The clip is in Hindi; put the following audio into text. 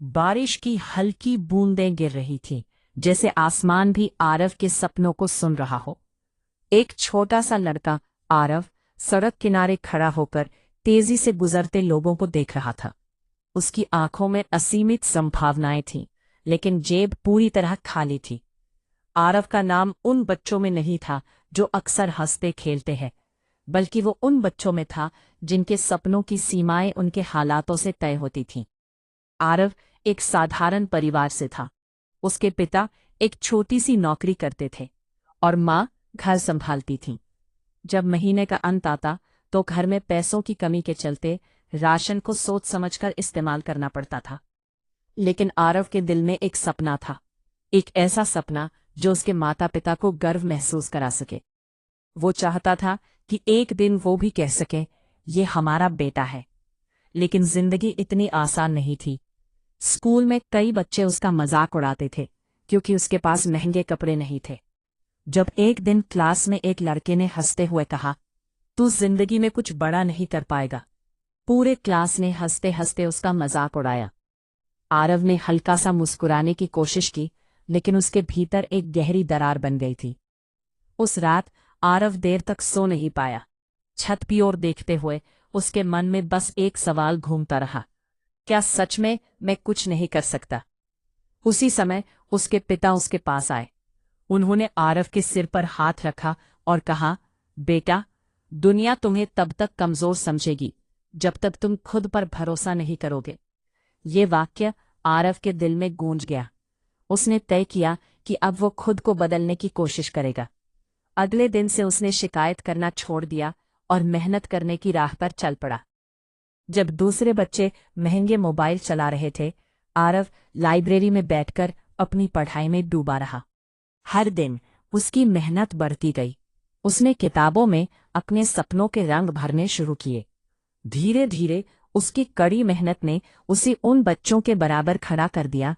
बारिश की हल्की बूंदें गिर रही थीं, जैसे आसमान भी आरव के सपनों को सुन रहा हो। एक छोटा सा लड़का आरव सड़क किनारे खड़ा होकर तेजी से गुजरते लोगों को देख रहा था। उसकी आंखों में असीमित संभावनाएं थीं, लेकिन जेब पूरी तरह खाली थी। आरव का नाम उन बच्चों में नहीं था जो अक्सर हंसते खेलते हैं, बल्कि वो उन बच्चों में था जिनके सपनों की सीमाएं उनके हालातों से तय होती थीं। आरव एक साधारण परिवार से था। उसके पिता एक छोटी सी नौकरी करते थे और माँ घर संभालती थीं। जब महीने का अंत आता तो घर में पैसों की कमी के चलते राशन को सोच समझकर इस्तेमाल करना पड़ता था। लेकिन आरव के दिल में एक सपना था, एक ऐसा सपना जो उसके माता पिता को गर्व महसूस करा सके। वो चाहता था कि एक दिन वो भी कह सके, ये हमारा बेटा है। लेकिन जिंदगी इतनी आसान नहीं थी। स्कूल में कई बच्चे उसका मजाक उड़ाते थे क्योंकि उसके पास महंगे कपड़े नहीं थे। जब एक दिन क्लास में एक लड़के ने हंसते हुए कहा, तू जिंदगी में कुछ बड़ा नहीं कर पाएगा, पूरे क्लास ने हंसते हंसते उसका मजाक उड़ाया। आरव ने हल्का सा मुस्कुराने की कोशिश की, लेकिन उसके भीतर एक गहरी दरार बन गई थी। उस रात आरव देर तक सो नहीं पाया। छत की ओर देखते हुए उसके मन में बस एक सवाल घूमता रहा, क्या सच में मैं कुछ नहीं कर सकता? उसी समय उसके पिता उसके पास आए। उन्होंने आरव के सिर पर हाथ रखा और कहा, बेटा, दुनिया तुम्हें तब तक कमजोर समझेगी जब तक तुम खुद पर भरोसा नहीं करोगे। ये वाक्य आरव के दिल में गूंज गया। उसने तय किया कि अब वो खुद को बदलने की कोशिश करेगा। अगले दिन से उसने शिकायत करना छोड़ दिया और मेहनत करने की राह पर चल पड़ा। जब दूसरे बच्चे महंगे मोबाइल चला रहे थे, आरव लाइब्रेरी में बैठकर अपनी पढ़ाई में डूबा रहा। हर दिन उसकी मेहनत बढ़ती गई। उसने किताबों में अपने सपनों के रंग भरने शुरू किए। धीरे धीरे उसकी कड़ी मेहनत ने उसे उन बच्चों के बराबर खड़ा कर दिया